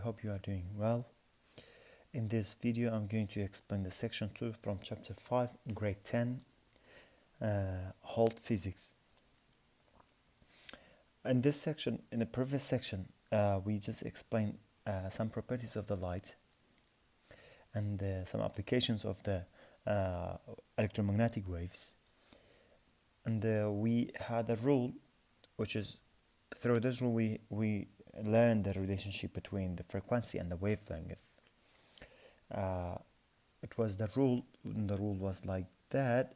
hope you are doing well. In this video, I'm going to explain the section 2 from chapter 5, grade 10, Hold Physics. In this section, in the previous section, we just explained some properties of the light and some applications of the electromagnetic waves. And we had a rule, which is through this rule we learned the relationship between the frequency and the wavelength. It was the rule was like that: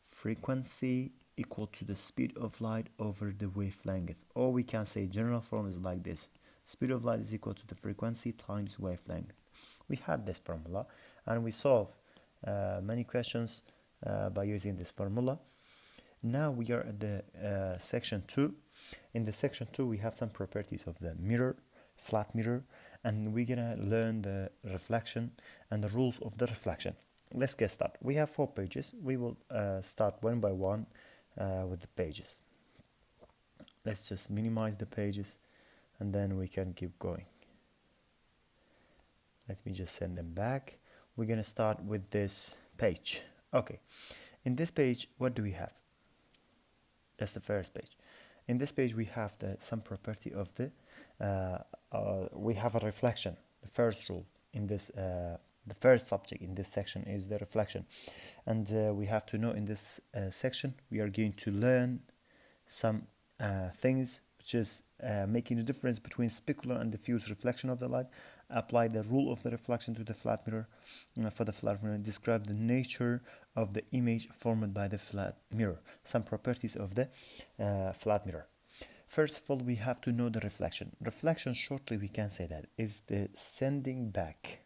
frequency equal to the speed of light over the wavelength. Or we can say general form is like this: speed of light is equal to the frequency times wavelength. We had this formula and we solved many questions by using this formula. Now we are at the section 2. In the section 2 we have some properties of the mirror, flat mirror, and we're gonna learn the reflection and the rules of the reflection. Let's get started. We have 4 pages. We will start one by one with the pages. Let's just minimize the pages and then we can keep going. Let me just send them back. We're gonna start with this page. Okay, in this page what do we have? That's the first page. In this page we have some property of the we have a reflection. The first rule in this the first subject in this section is the reflection, and we have to know in this section we are going to learn some things, which is making the difference between specular and diffuse reflection of the light, apply the rule of the reflection to the flat mirror. For the flat mirror, describe the nature of the image formed by the flat mirror, some properties of the flat mirror. First of all, we have to know the reflection. Reflection, shortly we can say that is the sending back,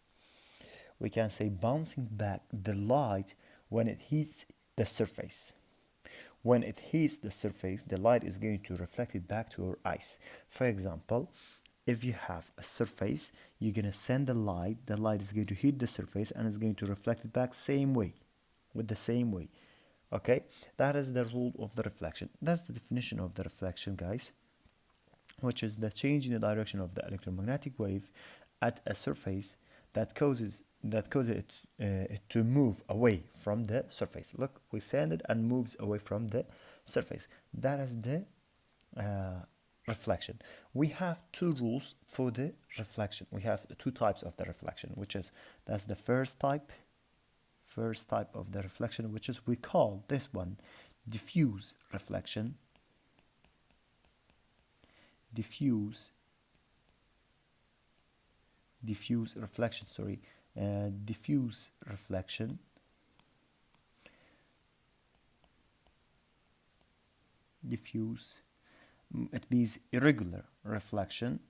we can say bouncing back the light when it hits the surface. When it hits the surface, the light is going to reflect it back to our eyes. For example, if you have a surface, you're going to send the light is going to hit the surface and it's going to reflect it back same way, with the same way. Okay, that is the rule of the reflection. That's the definition of the reflection, guys, which is the change in the direction of the electromagnetic wave at a surface that causes it to move away from the surface. Look, we send it and moves away from the surface. That is the reflection. We have 2 rules for the reflection. We have 2 types of the reflection, which is that's the first type of the reflection, which is we call this one diffuse reflection. Diffuse reflection, diffuse reflection. Diffuse, it means irregular reflection.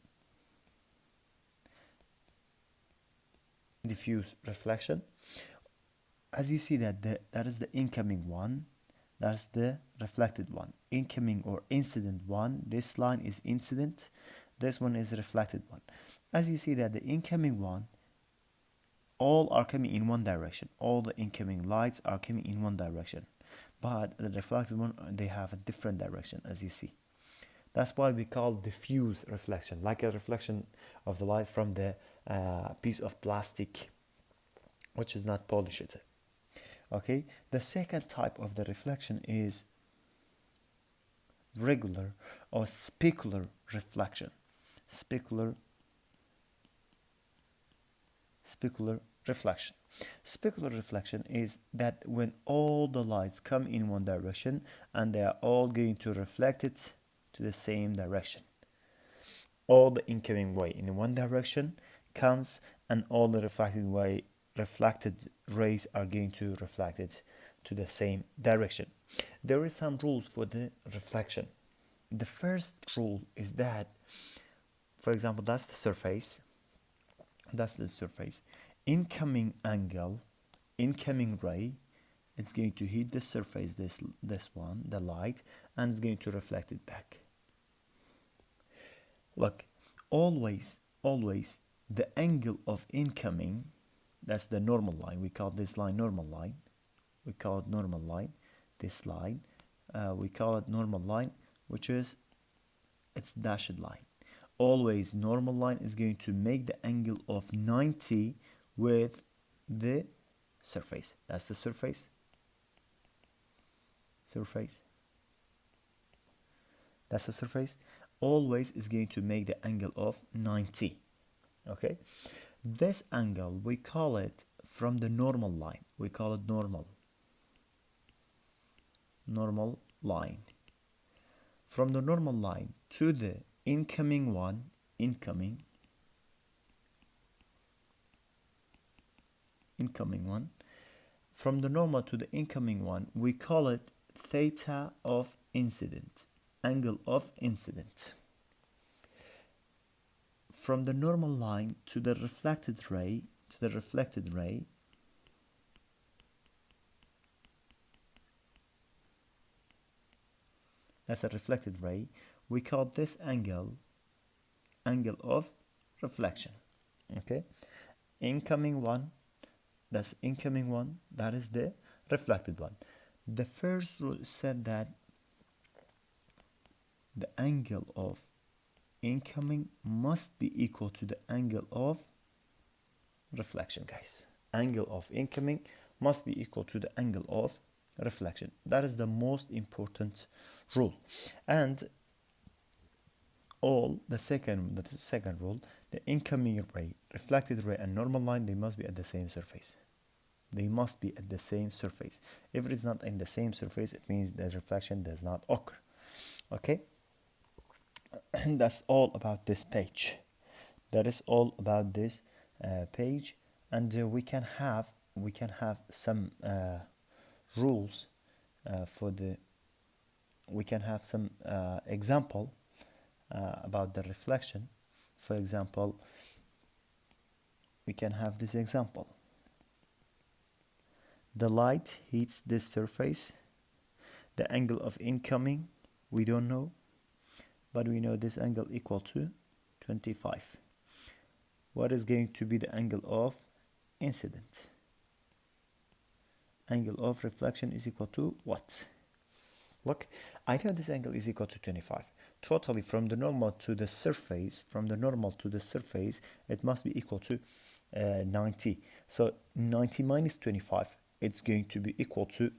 Diffuse reflection. As you see that is the incoming one, that's the reflected one. Incoming or incident one, this line is incident, this one is reflected one. As you see that the incoming one, all are coming in one direction. All the incoming lights are coming in one direction. But the reflected one, they have a different direction, as you see. That's why we call diffuse reflection, like a reflection of the light from the piece of plastic, which is not polished. Okay, the second type of the reflection is regular or specular reflection. Specular reflection. Specular reflection is that when all the lights come in one direction and they are all going to reflect it to the same direction. All the incoming way in one direction comes and all the reflected rays are going to reflect it to the same direction. There is some rules for the reflection. The first rule is that, for example, that's the surface. Incoming angle, incoming ray, it's going to hit the surface, this one, the light, and it's going to reflect it back. Look, always the angle of incoming, that's the normal line. We call this line normal line. We call it normal line. This line, we call it normal line, which is its dashed line. always normal line is going to make the angle of 90 with the surface. That's the surface. That's the surface. Always is going to make the angle of 90. Okay, this angle we call it from the normal line. We call it normal line. From the normal line to the incoming one, from the normal to the incoming one, we call it theta of incident, angle of incident. From the normal line to the reflected ray, as a reflected ray, we call this angle of reflection. Okay, incoming one, that's incoming one, that is the reflected one. The first rule said that the angle of incoming must be equal to the angle of reflection, guys. Angle of incoming must be equal to the angle of reflection. That is the most important rule. And the second rule, the incoming ray, reflected ray, and normal line, they must be at the same surface. If it is not in the same surface, it means the reflection does not occur. Okay, that's all about this page. That is all about this page, and we can have some rules for the. We can have some example about the reflection. For example, we can have this example. The light hits this surface. The angle of incoming, we don't know, but we know this angle equal to 25. What is going to be the angle of incident? Angle of reflection is equal to what? Look, I know this angle is equal to 25. Totally from the normal to the surface, it must be equal to 90. So 90 minus 25, it's going to be equal to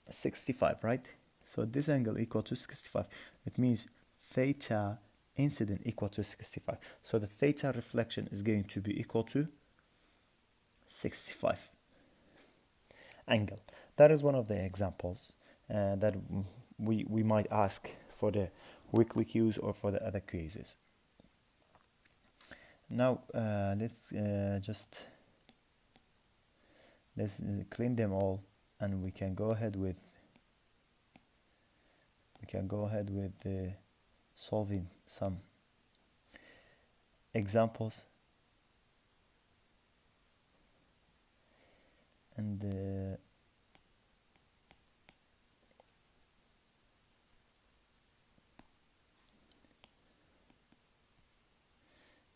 65, right? So this angle equal to 65. It means theta incident equal to 65. So the theta reflection is going to be equal to 65 angle. That is one of the examples that we might ask for the weekly quiz or for the other quizzes. Now let's clean them all, and we can go ahead with solving some examples. And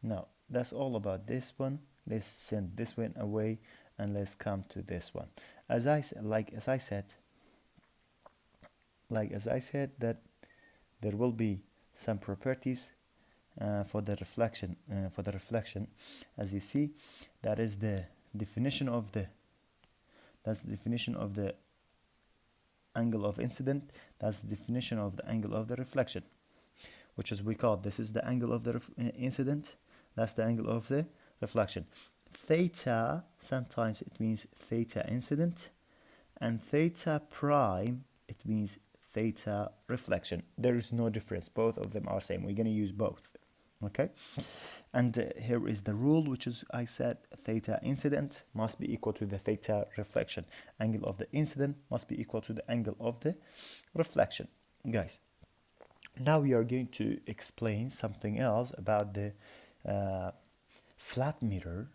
now that's all about this one. Let's send this one away and let's come to this one. As I said that there will be some properties for the reflection. As you see, that is the definition of the angle of incident. That's the definition of the angle of the reflection, which is we call this is the angle of the incident. That's the angle of the reflection. Theta, sometimes it means theta incident, and theta prime, it means theta reflection. There is no difference. Both of them are same. We're going to use both. Okay, and here is the rule, which is I said theta incident must be equal to the theta reflection. Angle of the incident must be equal to the angle of the reflection. Guys, now we are going to explain something else about the flat mirror.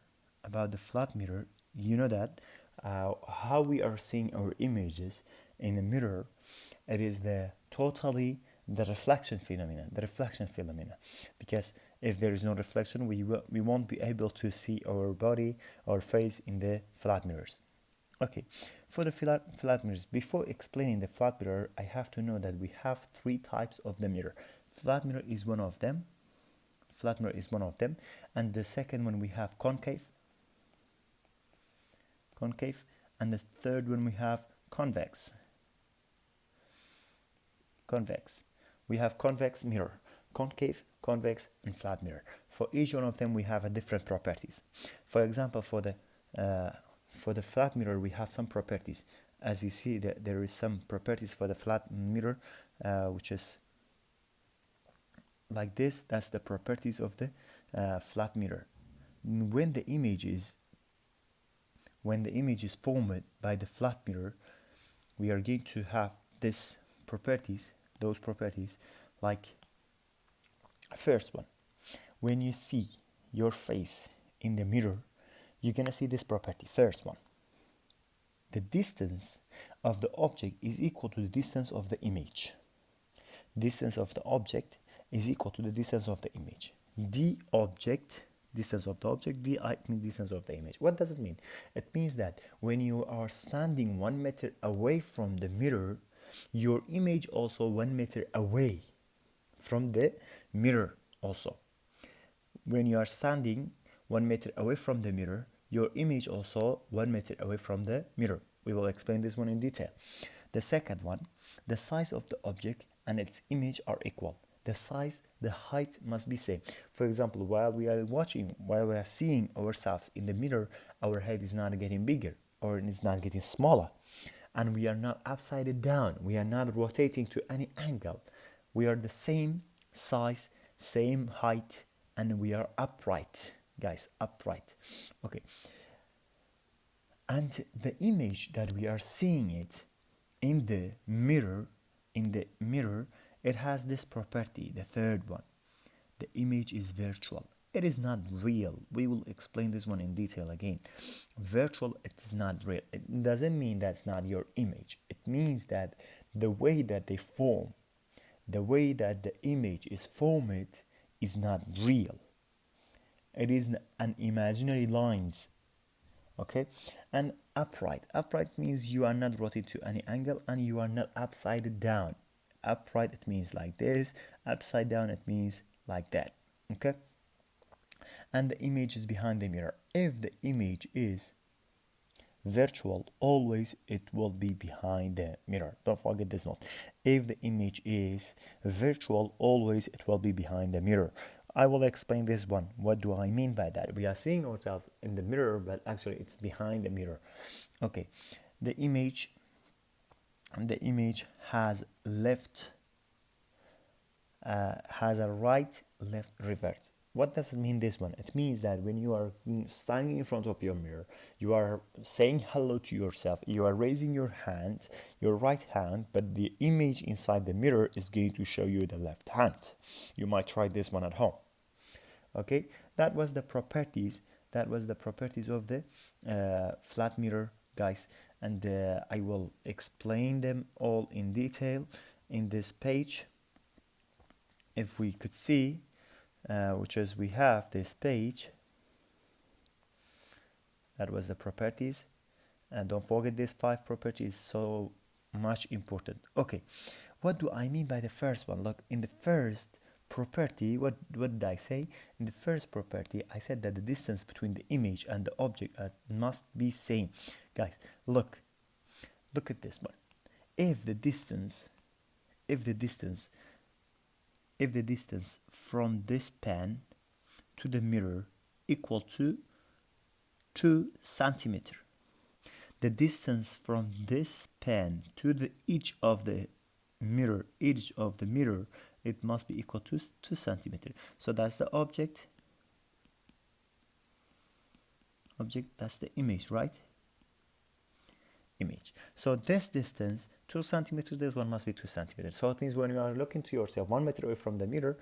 You know that how we are seeing our images in a mirror, it is the reflection phenomena, because if there is no reflection, we won't be able to see our body, our face in the flat mirrors. Okay, for the flat mirrors, before explaining the flat mirror, I have to know that we have three types of the mirror. Flat mirror is one of them. flat mirror is one of them. And the second one we have concave, and the third one we have convex. We have convex mirror, concave, convex, and flat mirror. For each one of them we have a different properties. For example, for the flat mirror we have some properties. As you see, that there is some properties for the flat mirror, which is like this. That's the properties of the flat mirror. When the image is formed by the flat mirror, we are going to have those properties, like first one, when you see your face in the mirror, you're gonna see this property. First one, the distance of the object is equal to the distance of the image. Distance of the object is equal to the distance of the image. Distance of the object, di means distance of the image. What does it mean? It means that when you are standing 1 meter away from the mirror, your image also 1 meter away from the mirror also. When you are standing 1 meter away from the mirror, your image also 1 meter away from the mirror. We will explain this one in detail. The second one, the size of the object and its image are equal. The height must be same. For example, while we are seeing ourselves in the mirror, our head is not getting bigger or it's not getting smaller. And we are not upside down. We are not rotating to any angle. We are the same size, same height, and we are upright, guys, upright. Okay. And the image that we are seeing it in the mirror, it has this property, the third one. The image is virtual. It is not real. We will explain this one in detail again. Virtual, it is not real. It doesn't mean that's not your image. It means that the way that they form, the way that the image is formed is not real. It is an imaginary lines. Okay? And upright. Upright means you are not rotated to any angle and you are not upside down. Upright, it means like this. Upside down, it means like that. Okay? And the image is behind the mirror. If the image is virtual, always it will be behind the mirror. Don't forget this one. If the image is virtual, always it will be behind the mirror. I will explain this one. What do I mean by that? We are seeing ourselves in the mirror, but actually it's behind the mirror. Okay, the image has a right, left, reverse. What does it mean, this one? It means that when you are standing in front of your mirror, you are saying hello to yourself, you are raising your hand, your right hand, but the image inside the mirror is going to show you the left hand. You might try this one at home. Okay, that was the properties of the flat mirror, guys, and I will explain them all in detail in this page. If we could see, which is we have this page, that was the properties, and don't forget this 5 properties, so much important. Okay, what do I mean by the first one? Look, in the first property, what did I say? In the first property, I said that the distance between the image and the object must be same. Guys, look at this one. If the distance from this pen to the mirror equal to 2 centimeters, the distance from this pen to the edge of the mirror, it must be equal to 2 centimeters. So that's the object, that's the image, right? Image. So this distance, 2 centimeters, this one must be 2 centimeters. So it means when you are looking to yourself 1 meter away from the mirror,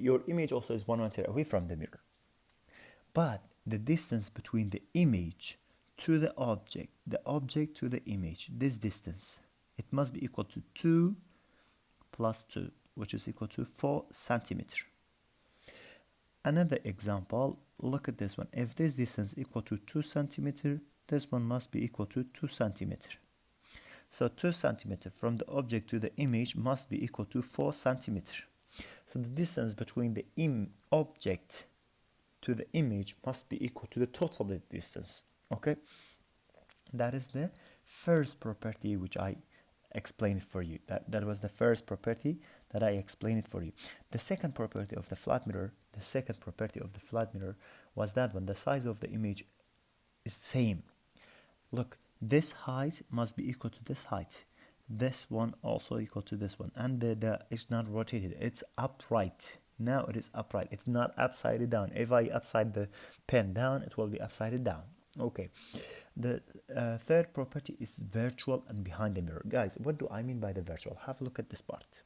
your image also is 1 meter away from the mirror. But the distance between the image to the object to the image, this distance, it must be equal to 2 plus 2, which is equal to 4 centimeters. Another example, look at this one. If this distance equal to 2 centimeters, this one must be equal to 2 centimeters. So 2 centimeters from the object to the image must be equal to 4 centimeters. So the distance between the object to the image must be equal to the total distance. Okay, that is the first property which I explained for you. That was the first property that I explained for you. The second property of the flat mirror, was that one. The size of the image is same. Look, this height must be equal to this height. This one also equal to this one, and it's not rotated. It's upright. Now it is upright. It's not upside down. If I upside the pen down, it will be upside down. Okay. The third property is virtual and behind the mirror. Guys, what do I mean by the virtual? Have a look at this part.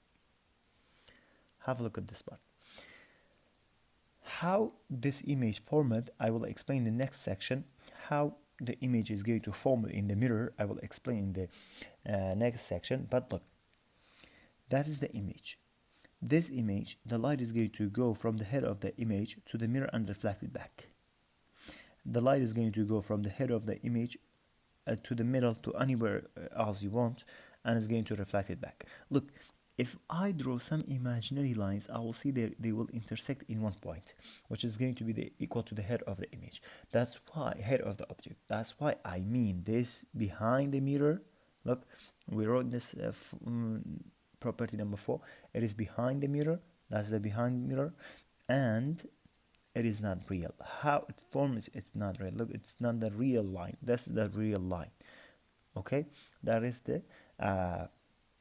How this image formed, I will explain in the next section. How the image is going to form in the mirror, I will explain in the next section. But look, that is the image. This image, the light is going to go from the head of the image to the mirror and reflect it back. The light is going to go from the head of the image to the middle, to anywhere else you want, and it's going to reflect it back. Look, if I draw some imaginary lines, I will see they will intersect in one point, which is going to be equal to the head of the image. That's why head of the object. That's why I mean this behind the mirror. Look, we wrote this property number 4. It is behind the mirror. That's the behind mirror, and it is not real. How it forms, it's not real. Look, it's not the real line. This is the real line. Okay, that is the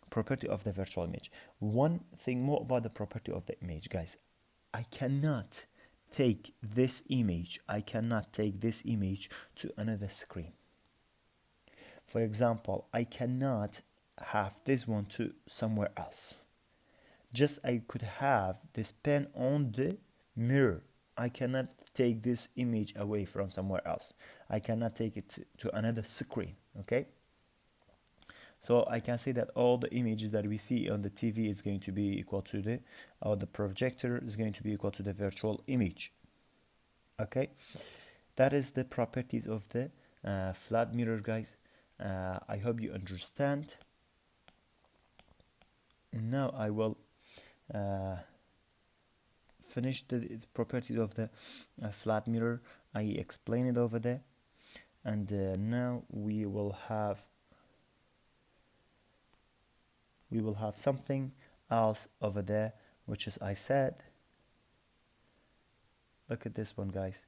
property of the virtual image. One thing more about the property of the image, guys. I cannot take this image to another screen. For example, I cannot have this one to somewhere else. Just I could have this pen on the mirror. I cannot take this image away from somewhere else. I cannot take it to another screen. Okay, so I can say that all the images that we see on the TV is going to be equal to the projector is going to be equal to the virtual image. Okay, that is the properties of the flat mirror, guys. I hope you understand. Now I will finish the properties of the flat mirror. I explained it over there, and now we will have something else over there, which is I said. Look at this one, guys.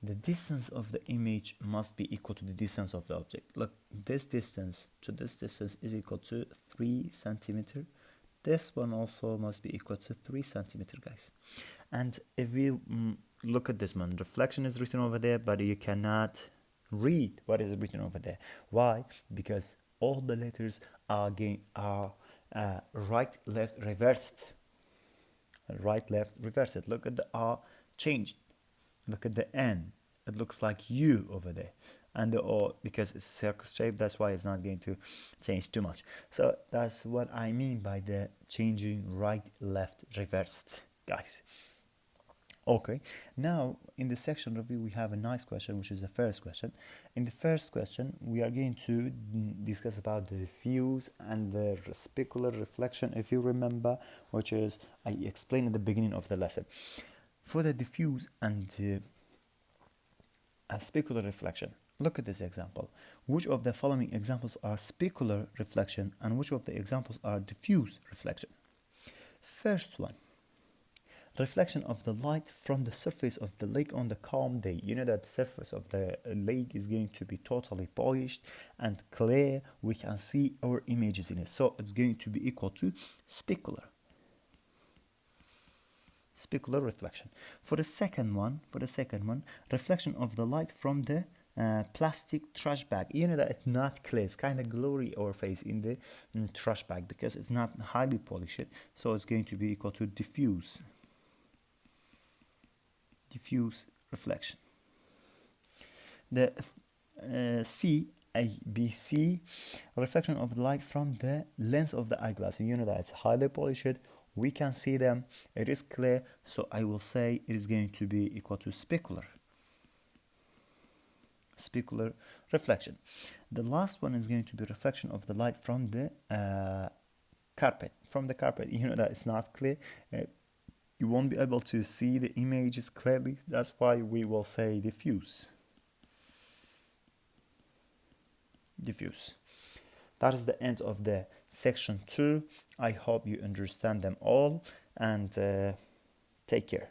The distance of the image must be equal to the distance of the object. Look, this distance to this distance is equal to 3 centimeter. This one also must be equal to 3 centimeter, guys. And if we look at this one, reflection is written over there, but you cannot read what is written over there. Why? Because all the letters are right, left, reversed. Right, left, reversed. Look at the R changed. Look at the N. It looks like U over there. And the O, because it's circle shape, that's why it's not going to change too much. So that's what I mean by the changing right, left, reversed, guys. Okay, now in the section review we have a nice question, which is the first question. In the first question we are going to discuss about the diffuse and the specular reflection, if you remember, which is I explained at the beginning of the lesson. For the diffuse and specular reflection, look at this example. Which of the following examples are specular reflection and which of the examples are diffuse reflection? First one, reflection of the light from the surface of the lake on the calm day. You know that the surface of the lake is going to be totally polished and clear. We can see our images in it. So it's going to be equal to specular reflection. For the second one, reflection of the light from the plastic trash bag. You know that it's not clear. It's kind of blurry our face in the trash bag because it's not highly polished. So it's going to be equal to diffuse reflection. The ABC, reflection of the light from the lens of the eyeglass. You know that it's highly polished. We can see them. It is clear. So I will say it is going to be equal to specular reflection. The last one is going to be reflection of the light from the carpet. From the carpet, you know that it's not clear. You won't be able to see the images clearly. That's why we will say diffuse. Diffuse. That is the end of the section 2. I hope you understand them all, and take care.